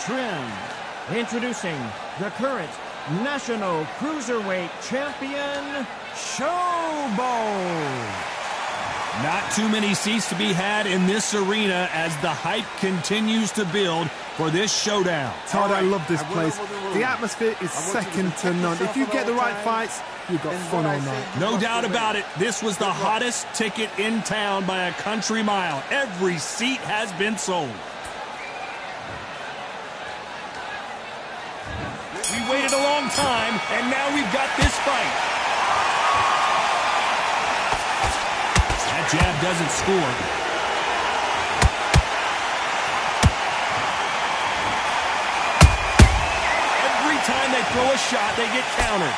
trim. Introducing the current National Cruiserweight Champion, Showboat. Not too many seats to be had in this arena as the hype continues to build for this showdown. Todd, I love this place. The atmosphere is second to none. If you get the right fights, you've got fun all night. No doubt about it. This was the hottest ticket in town by a country mile. Every seat has been sold. We waited a long time, and now we've got this fight. That jab doesn't score. Every time they throw a shot, they get countered.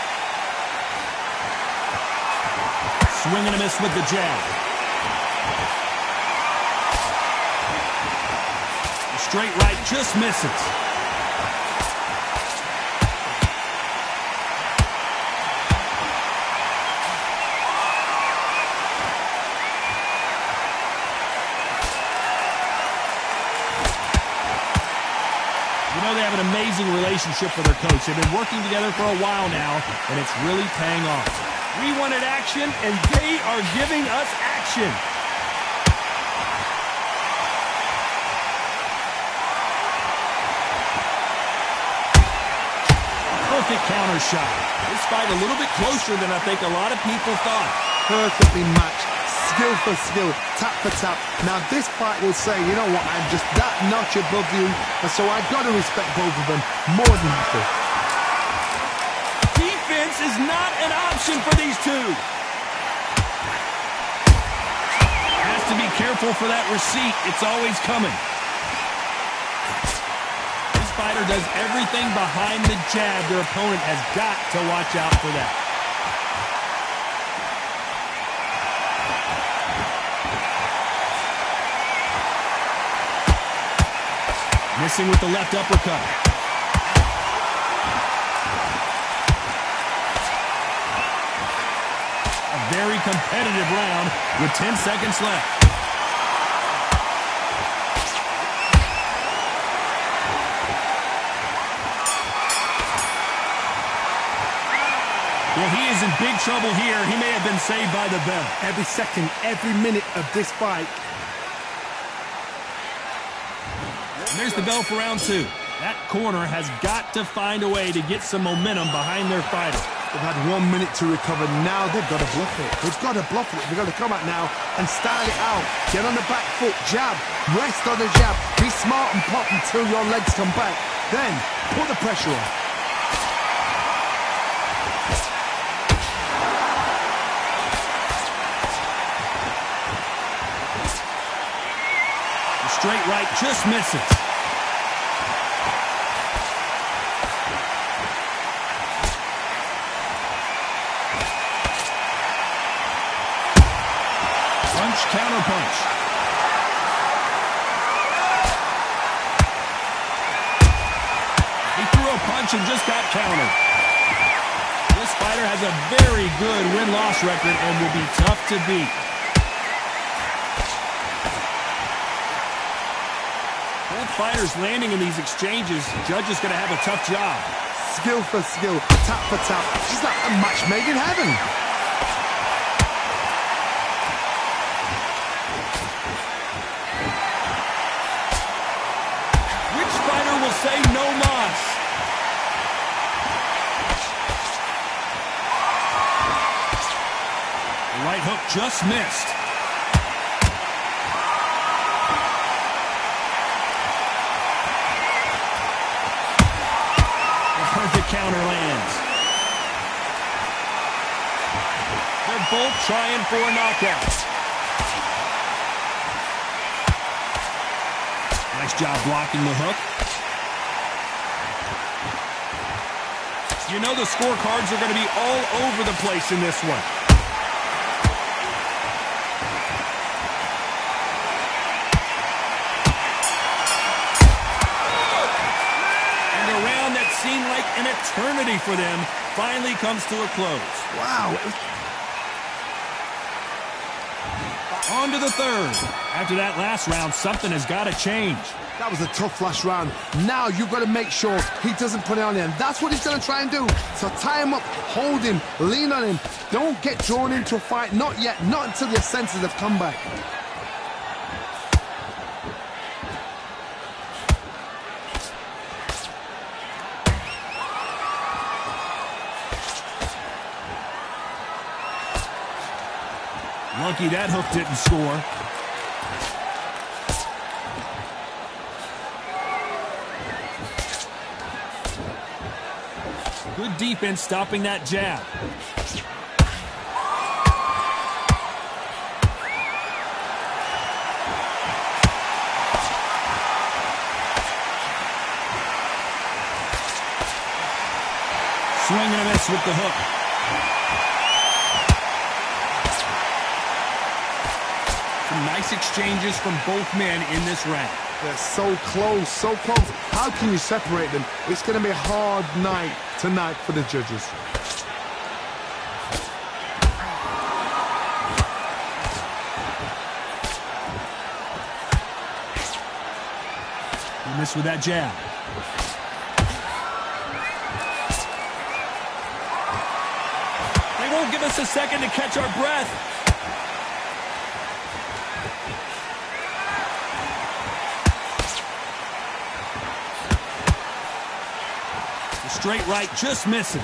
Swing and a miss with the jab. The straight right just misses. They have an amazing relationship with their coach. They've been working together for a while now, and it's really paying off. We wanted action, and they are giving us action. Perfect counter shot. This fight a little bit closer than I think a lot of people thought. Perfectly matched. Skill for skill, tap for tap. Now this fight will say, you know what, I'm just that notch above you, and so I've got to respect both of them more than happy. Defense is not an option for these two. Has to be careful for that receipt. It's always coming. This fighter does everything behind the jab. Their opponent has got to watch out for that. Missing with the left uppercut. A very competitive round with 10 seconds left. Well, he is in big trouble here. He may have been saved by the bell. Every second, every minute of this fight. And there's the bell for round two. That corner has got to find a way to get some momentum behind their fighter. They've had 1 minute to recover. Now they've got to bluff it. They've got to bluff it. They've got to come out now and style it out. Get on the back foot, jab, rest on the jab. Be smart and pop until your legs come back. Then put the pressure on. The straight right just misses. Counter punch. He threw a punch and just got countered. This fighter has a very good win-loss record and will be tough to beat. Both fighters landing in these exchanges. Judge is going to have a tough job. Skill for skill, tap for tap. It's like a match made in heaven. Say no mas. The right hook just missed. The perfect counter lands. They're both trying for a knockout. Nice job blocking the hook. You know the scorecards are going to be all over the place in this one. And a round that seemed like an eternity for them finally comes to a close. Wow. On to the third. After that last round, something has got to change. That was a tough last round. Now you've got to make sure he doesn't put it on him. That's what he's going to try and do. So tie him up, hold him, lean on him. Don't get drawn into a fight. Not yet. Not until your senses have come back. Lucky that hook didn't score. Good defense stopping that jab. Swing and a miss with the hook. Some nice exchanges from both men in this round. They're so close, so close. How can you separate them? It's going to be a hard night tonight for the judges. He missed with that jab. They won't give us a second to catch our breath. Straight right just misses.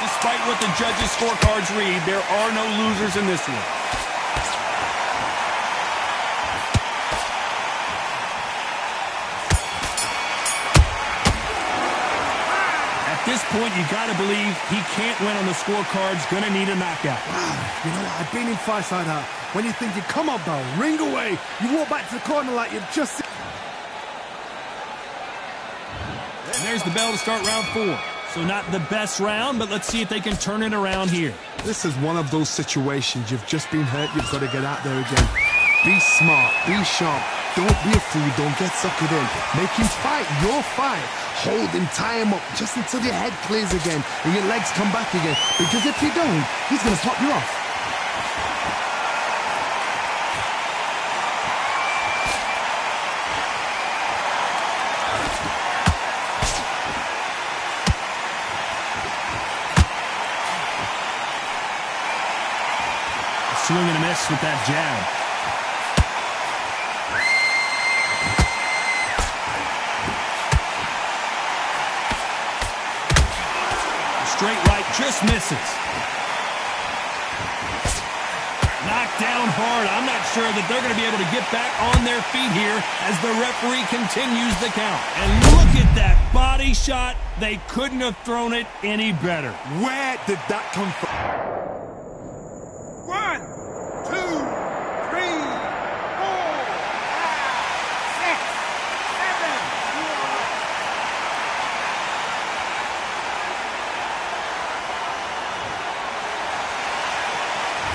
Despite what the judges' scorecards read, there are no losers in this one. At this point, you got to believe he can't win on the scorecards. Gonna need a knockout. You know what? I've been in fights like that. When you think you come up, though, ring away. You walk back to the corner like you've just... And there's the bell to start round 4. So not the best round, but let's see if they can turn it around here. This is one of those situations. You've just been hurt. You've got to get out there again. Be smart. Be sharp. Don't be a fool. Don't get suckered in. Make him fight your fight. Hold him, tie him up, just until your head clears again and your legs come back again. Because if you don't, he's going to pop you off. Swing and a miss with that jab. Straight right just misses. Knocked down hard. I'm not sure that they're going to be able to get back on their feet here as the referee continues the count. And look at that body shot. They couldn't have thrown it any better. Where did that come from? 1, 2, 3, 4, 5, 6, 7.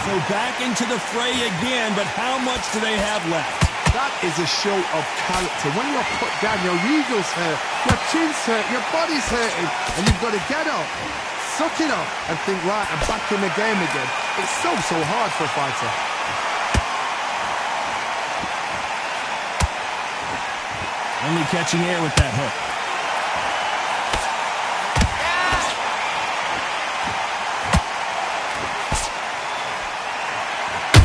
So back into the fray again, but how much do they have left? That is a show of character. When you're put down, your ego's hurt, your chin's hurt, your body's hurting, and you've got to get up, suck it up, and think, right, I'm back in the game again. It's so hard for a fighter. Only catching air with that hook.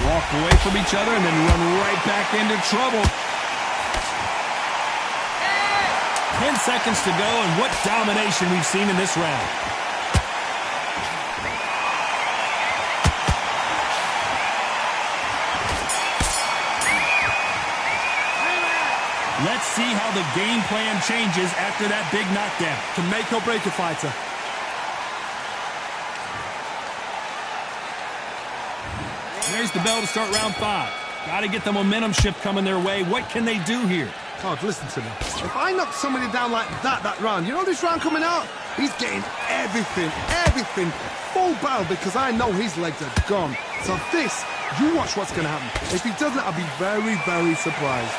Walk away from each other and then run right back into trouble. 10 seconds to go, and what domination we've seen in this round. Let's see how the game plan changes after that big knockdown. Can make or break a fighter. There's the bell to start round 5. Got to get the momentum shift coming their way. What can they do here? God, listen to me. If I knock somebody down like that round, you know this round coming out? He's getting everything, full barrel, because I know his legs are gone. So this, you watch what's going to happen. If he doesn't, I'll be very, very surprised.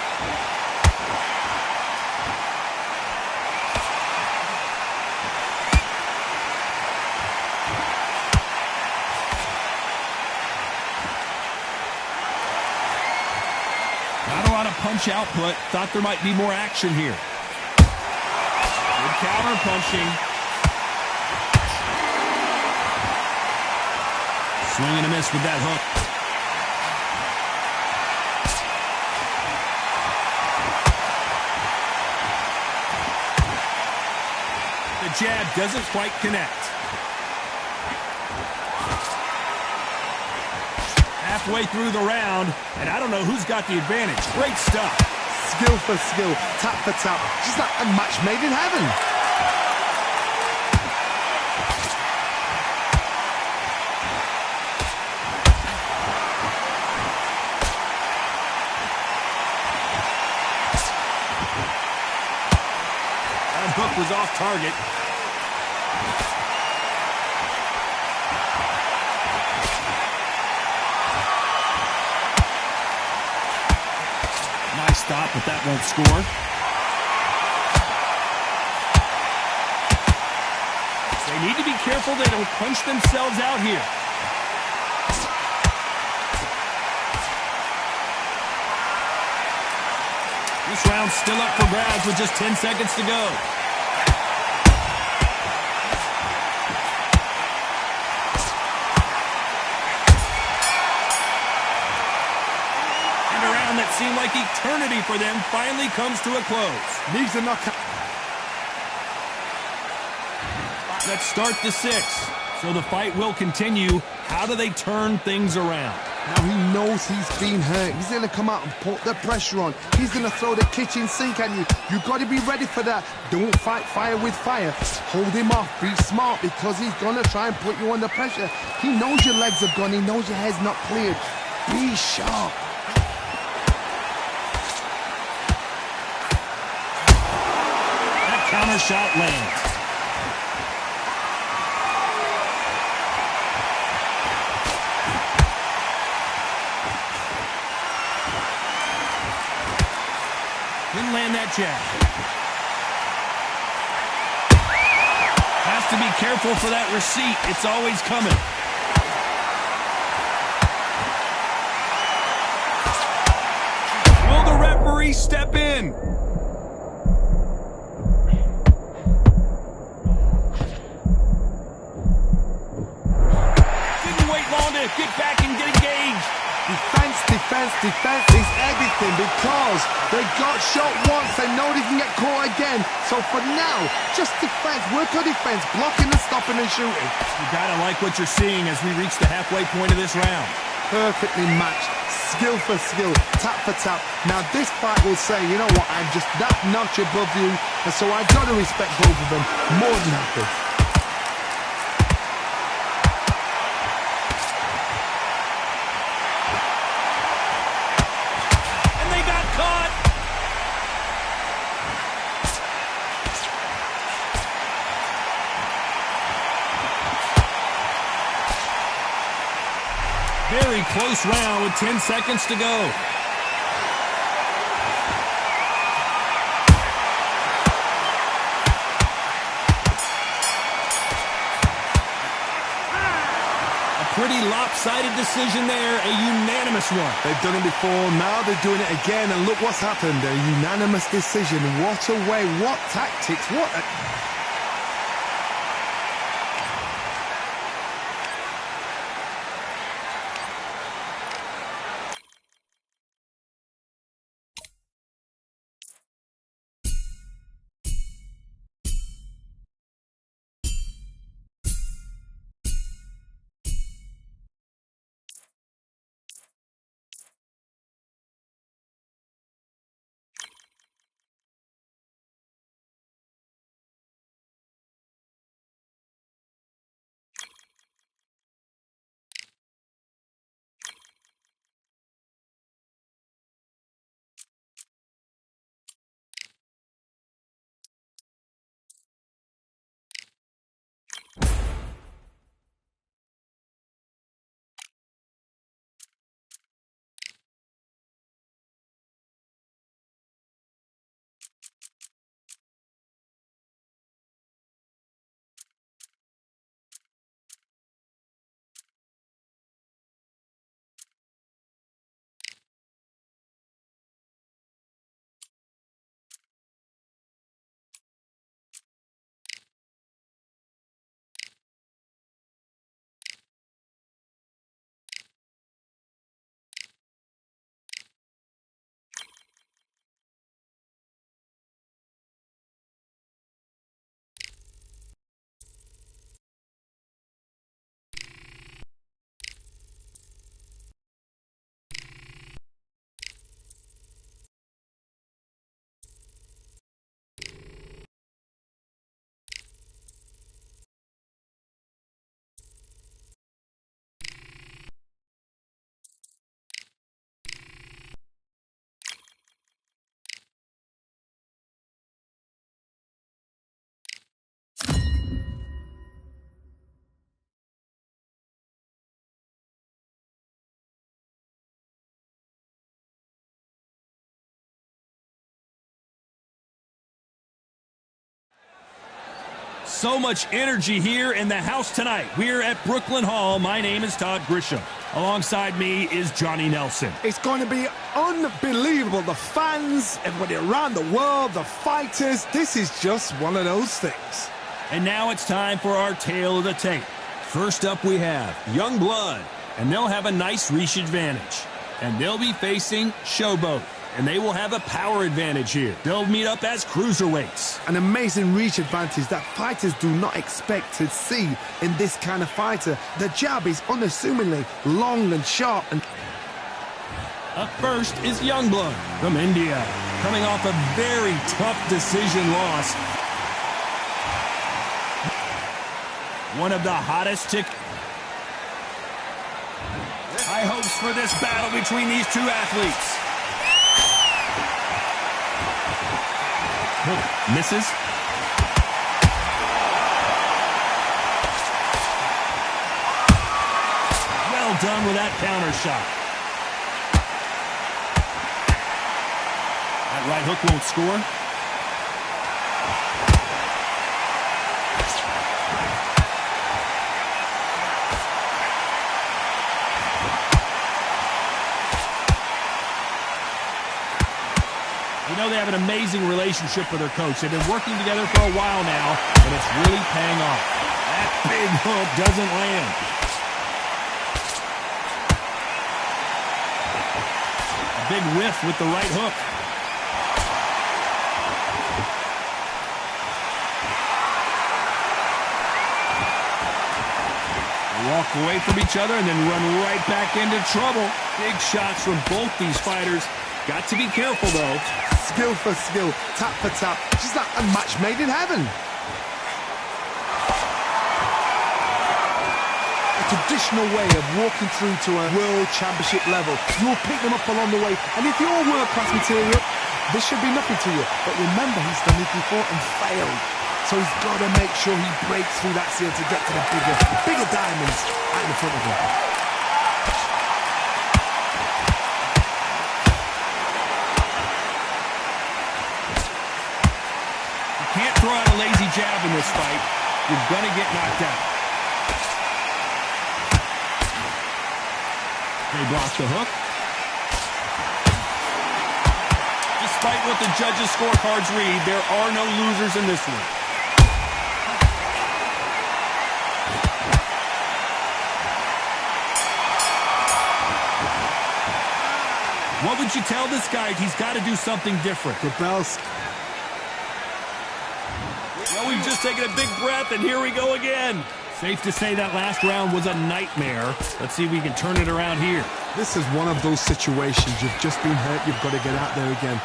punch output. Thought there might be more action here. Good counter punching. Swing and a miss with that hook. The jab doesn't quite connect. Halfway through the round, and I don't know who's got the advantage. Great stuff. Skill for skill, tap for tap. Just like a match made in heaven. That hook was off target. Nice stop, but that won't score. They need to be careful they don't punch themselves out here. This round's still up for grabs with just 10 seconds to go. And a round that seemed like eternity for them finally comes to a close. Needs a knockout. Let's start the sixth. So the fight will continue. How do they turn things around? Now he knows he's been hurt. He's going to come out and put the pressure on. He's going to throw the kitchen sink at you. You've got to be ready for that. Don't fight fire with fire. Hold him off. Be smart because he's going to try and put you under pressure. He knows your legs have gone. He knows your head's not cleared. Be sharp. That counter shot lands. Didn't land that jab. Has to be careful for that receipt. It's always coming. Will the referee step in? Didn't wait long to get back and get engaged. Defense, defense, defense is everything because they got shot once. They know they can get caught again. So for now, just defense. Work on defense. Blocking and stopping and shooting. You gotta like what you're seeing as we reach the halfway point of this round. Perfectly matched. Skill for skill. Tap for tap. Now this fight will say, you know what, I'm just that notch above you. And so I've got to respect both of them more than happy. Very close round with 10 seconds to go. A pretty lopsided decision there, a unanimous one. They've done it before, now they're doing it again, and look what's happened. A unanimous decision. What a way, what tactics, what a... So much energy here in the house tonight. We're at Brooklyn Hall. My name is Todd Grisham. Alongside me is Johnny Nelson. It's going to be unbelievable. The fans, everybody around the world, the fighters. This is just one of those things. And now it's time for our tale of the tape. First up we have Young Blood, and they'll have a nice reach advantage. And they'll be facing Showboat, and they will have a power advantage here. They'll meet up as cruiserweights. An amazing reach advantage that fighters do not expect to see in this kind of fighter. The jab is unassumingly long and sharp. And up first is Youngblood from India, coming off a very tough decision loss. One of the hottest high hopes for this battle between these two athletes. Hook misses. Well done with that counter shot. That right hook won't score. You know they have an amazing relationship with their coach. They've been working together for a while now, and it's really paying off. That big hook doesn't land. A big whiff with the right hook. They walk away from each other and then run right back into trouble. Big shots from both these fighters. Got to be careful, though. Skill for skill, tap for tap, just like a match made in heaven. A traditional way of walking through to a world championship level. You'll pick them up along the way, and if you're world-class material, this should be nothing to you. But remember, he's done it before and failed. So he's got to make sure he breaks through that seal to get to the bigger diamonds out in front of him. Can't throw out a lazy jab in this fight. You're going to get knocked out. They block the hook. Despite what the judges' scorecards read, there are no losers in this one. What would you tell this guy? He's got to do something different. The bells. Well, we've just taken a big breath, and here we go again. Safe to say that last round was a nightmare. Let's see if we can turn it around here. This is one of those situations. You've just been hurt. You've got to get out there again.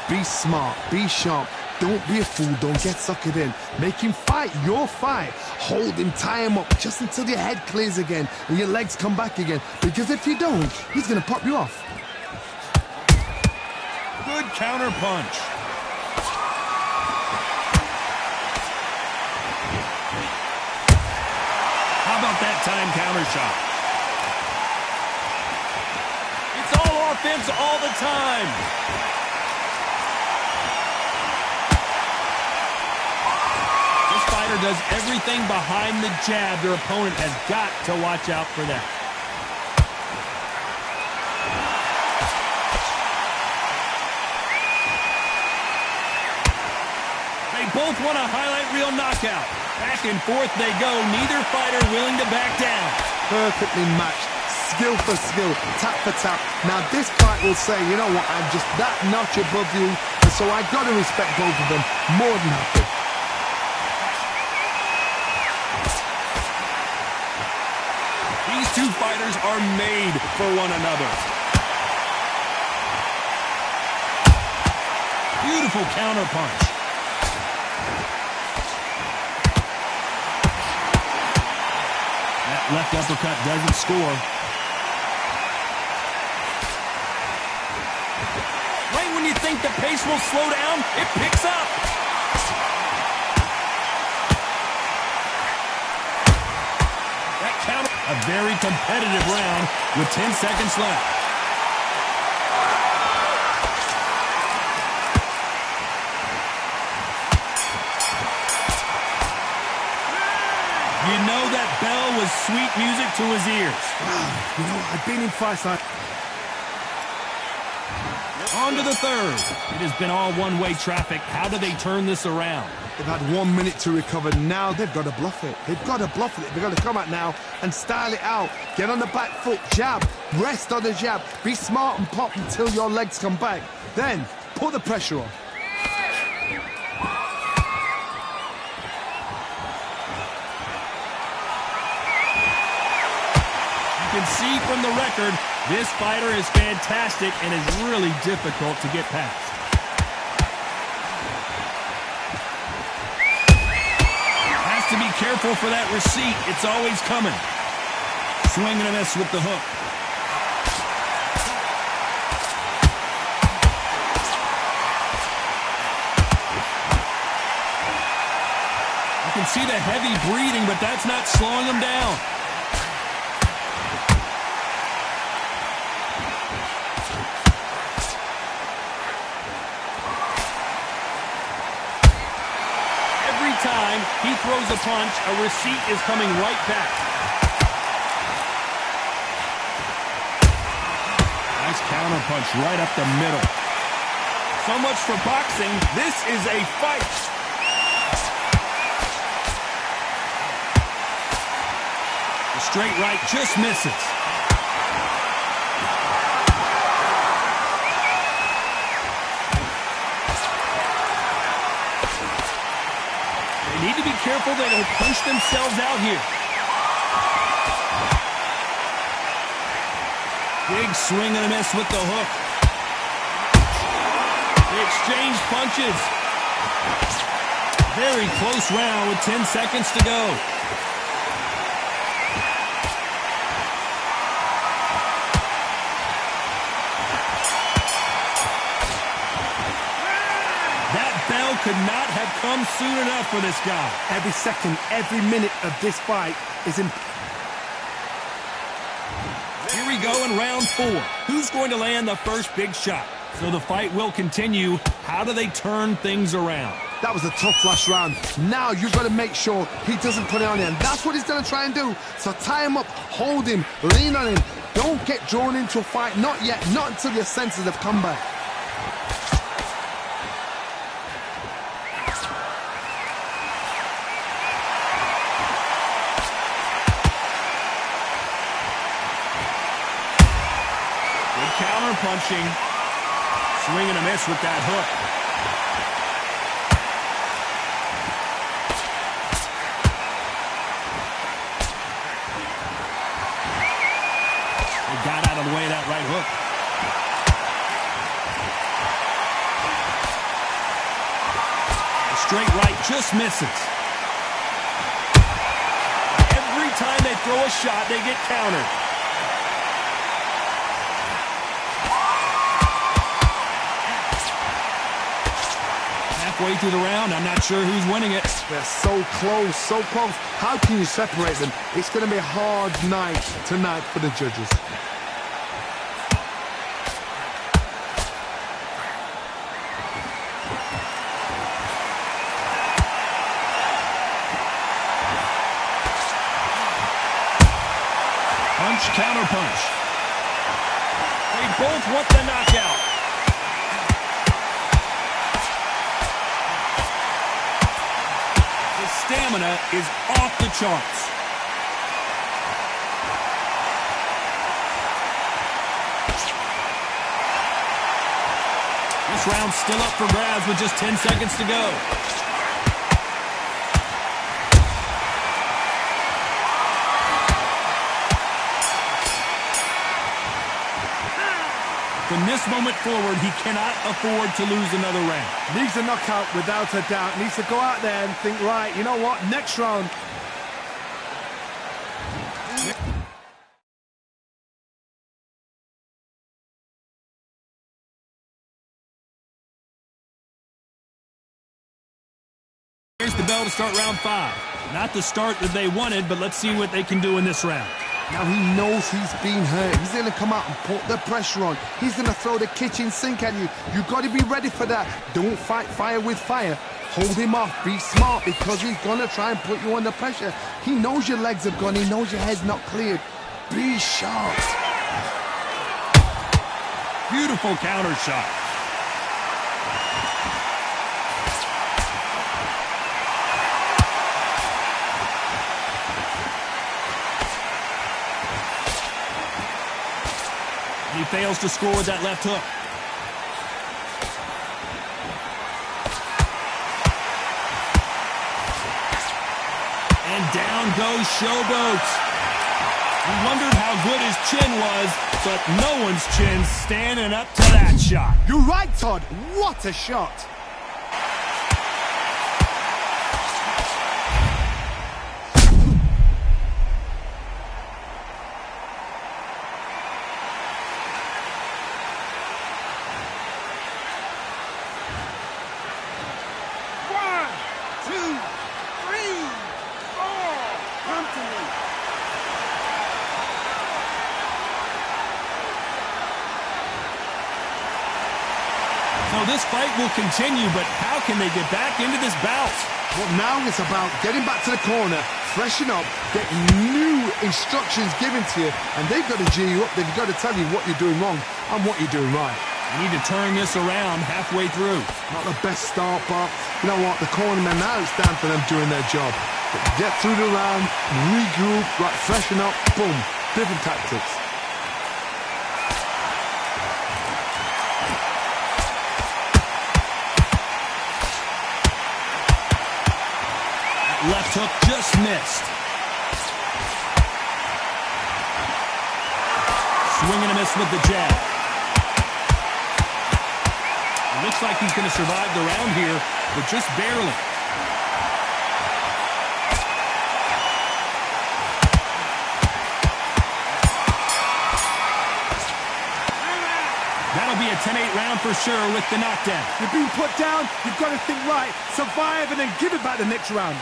Be smart. Be sharp. Don't be a fool. Don't get suckered in. Make him fight your fight. Hold him, tie him up just until your head clears again and your legs come back again. Because if you don't, he's going to pop you off. Good counter punch. How about that time counter shot? It's all offense all the time. This fighter does everything behind the jab. Their opponent has got to watch out for that. They both want a highlight reel knockout. Back and forth they go, neither fighter willing to back down. Perfectly matched, skill for skill, tap for tap. Now this fight will say, you know what, I'm just that notch above you, and so I got to respect both of them more than happy. These two fighters are made for one another. Beautiful counter punch. Left uppercut doesn't score. Right when you think the pace will slow down, it picks up. That counter. A very competitive round with 10 seconds left. bell was sweet music to his ears. You know, I've been in fights like... On to the third. It has been all one-way traffic. How do they turn this around? They've had 1 minute to recover. Now they've got to bluff it. They've got to bluff it. They've got to come out now and style it out. Get on the back foot, jab, rest on the jab. Be smart and pop until your legs come back. Then put the pressure on. You can see from the record, this fighter is fantastic and is really difficult to get past. Has to be careful for that receipt. It's always coming. Swing and a miss with the hook. You can see the heavy breathing, but that's not slowing him down. Time he throws a punch, a receipt is coming right back. Nice counter punch right up the middle. So much for boxing. This is a fight. The straight right just misses. Need to be careful they don't punch themselves out here. Big swing and a miss with the hook. They exchange punches. Very close round with 10 seconds to go. Could not have come soon enough for this guy. Every second, every minute of this fight is important. Here we go in round 4. Who's going to land the first big shot? So the fight will continue. How do they turn things around? That was a tough last round. Now you've got to make sure he doesn't put it on you. And that's what he's going to try and do. So tie him up, hold him, lean on him. Don't get drawn into a fight. Not yet. Not until your senses have come back. Counter punching. Swing and a miss with that hook. They got out of the way of that right hook. The straight right just misses. Every time they throw a shot, they get countered. Way through the round, I'm not sure who's winning it. They're so close, so close. How can you separate them? It's going to be a hard night tonight for the judges. Punch, counter punch. They both want the knockout. Stamina is off the charts. This round's still up for grabs with just 10 seconds to go. From this moment forward, he cannot afford to lose another round. Needs a knockout without a doubt. Needs to go out there and think, right, you know what, next round. Here's the bell to start round 5. Not the start that they wanted, but let's see what they can do in this round. Now he knows he's been hurt. He's going to come out and put the pressure on. He's going to throw the kitchen sink at you. You've got to be ready for that. Don't fight fire with fire. Hold him off. Be smart because he's going to try and put you under pressure. He knows your legs have gone. He knows your head's not cleared. Be sharp. Beautiful counter shot. He fails to score with that left hook. And down goes Showboat. We wondered how good his chin was, but no one's chin standing up to that shot. You're right, Todd. What a shot. So this fight will continue, but how can they get back into this bout? Well, now it's about getting back to the corner, freshen up, get new instructions given to you, and they've got to G you up. They've got to tell you what you're doing wrong and what you're doing right. You need to turn this around halfway through. Not the best start, but you know what? The cornermen, now it's down for them doing their job. Get through the round, regroup, right, freshen up, boom. Different tactics. Left hook just missed. Swing and a miss with the jab. It looks like he's going to survive the round here, but just barely. That'll be a 10-8 round for sure with the knockdown. You're being put down, you've got to think right, survive, and then give it back the next round.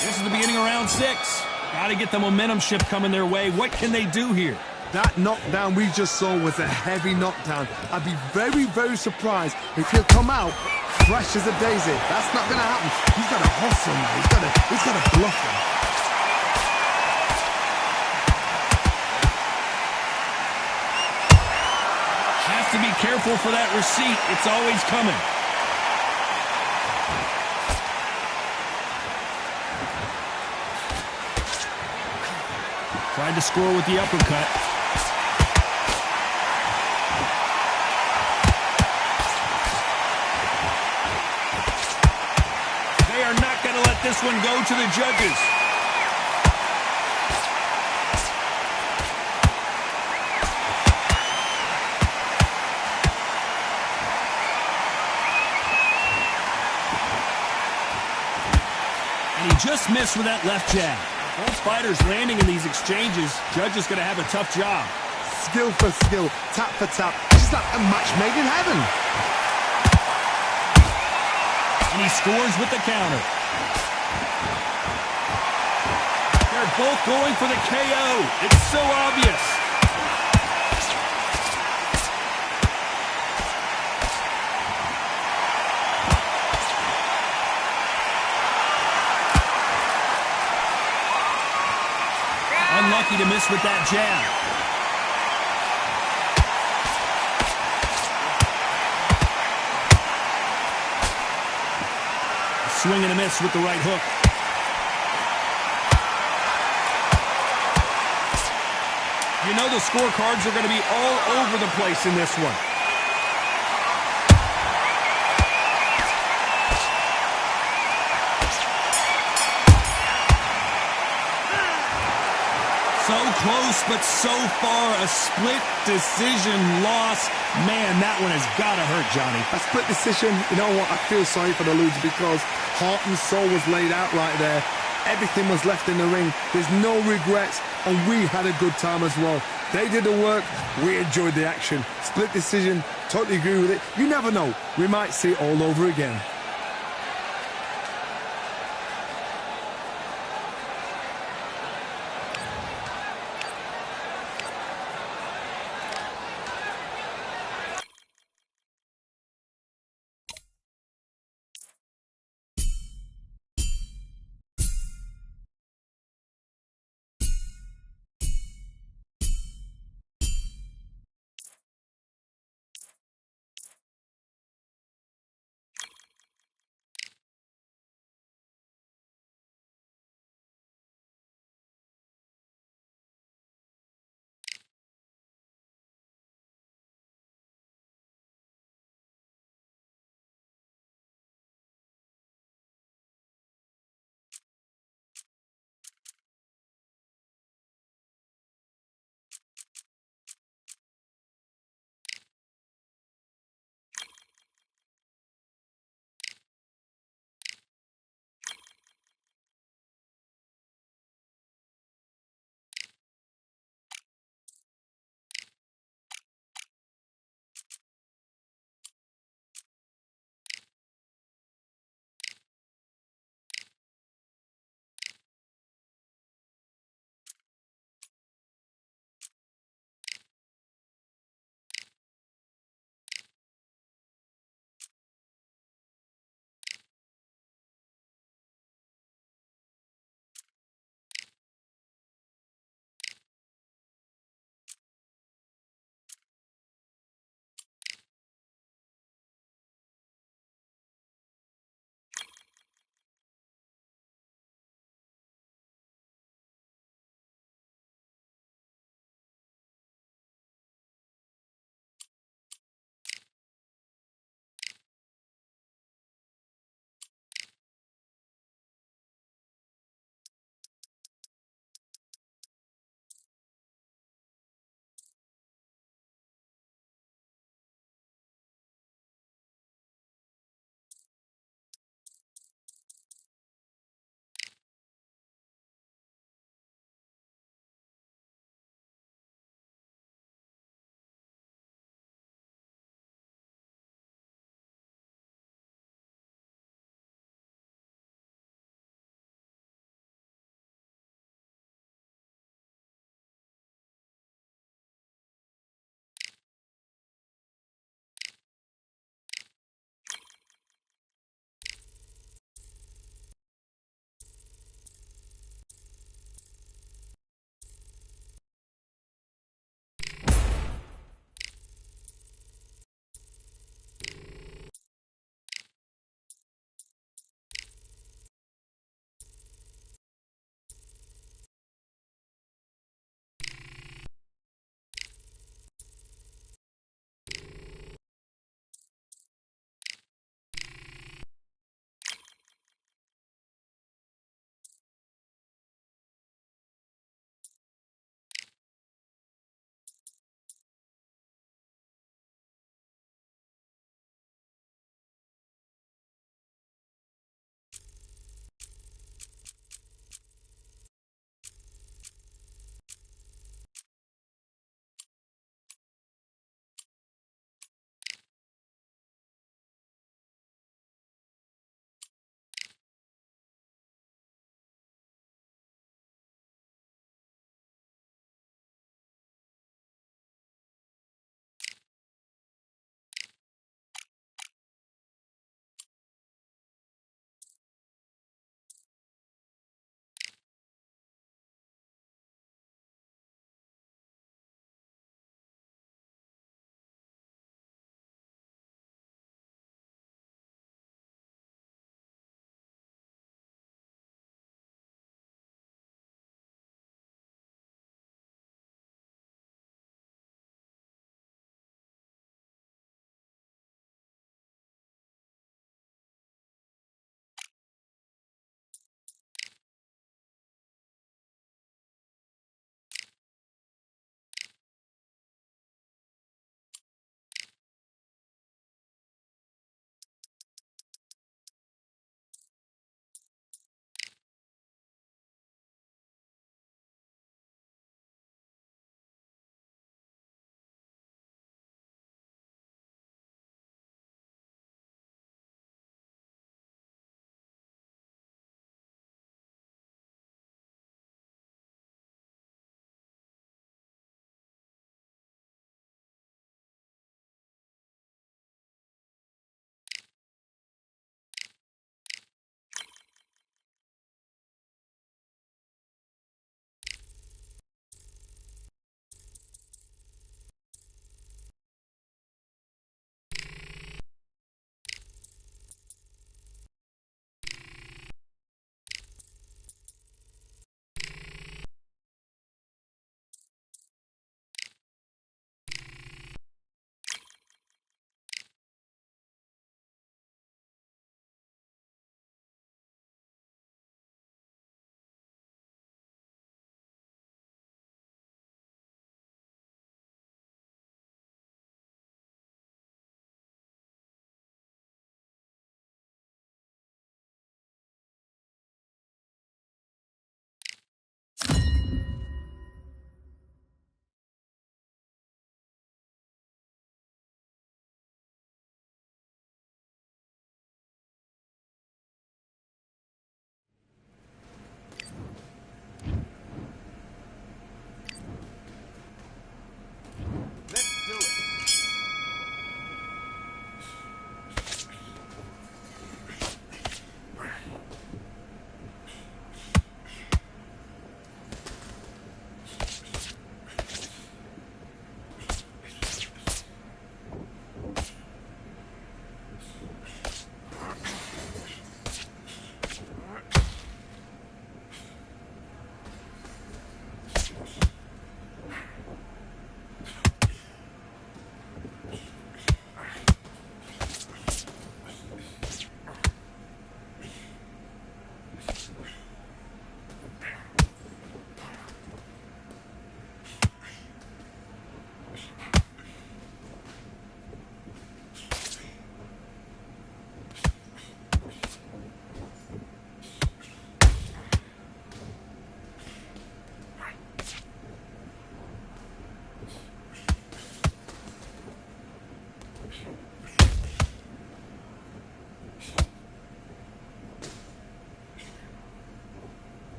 This is the beginning of round 6. Got to get the momentum shift coming their way. What can they do here? That knockdown we just saw was a heavy knockdown. I'd be very, very surprised if he'll come out fresh as a daisy. That's not going to happen. He's got to hustle now. He's got to bluff him. Have to be careful for that receipt. It's always coming. Tried to score with the uppercut. They are not going to let this one go to the judges. And he just missed with that left jab. Both fighters landing in these exchanges. Judge is going to have a tough job. Skill for skill, tap for tap. It's like a match made in heaven. And he scores with the counter. They're both going for the KO. It's so obvious. Unlucky to miss with that jab. A swing and a miss with the right hook. You know the scorecards are going to be all over the place in this one. So close, but so far a split decision loss. Man, that one has got to hurt, Johnny. A split decision, you know what? I feel sorry for the loser because heart and soul was laid out right there. Everything was left in the ring. There's no regrets, and we had a good time as well. They did the work. We enjoyed the action. Split decision, totally agree with it. You never know. We might see it all over again.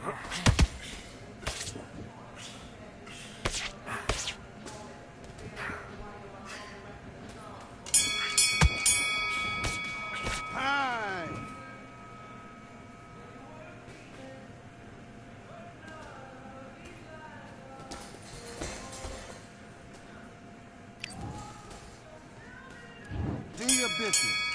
Do your business.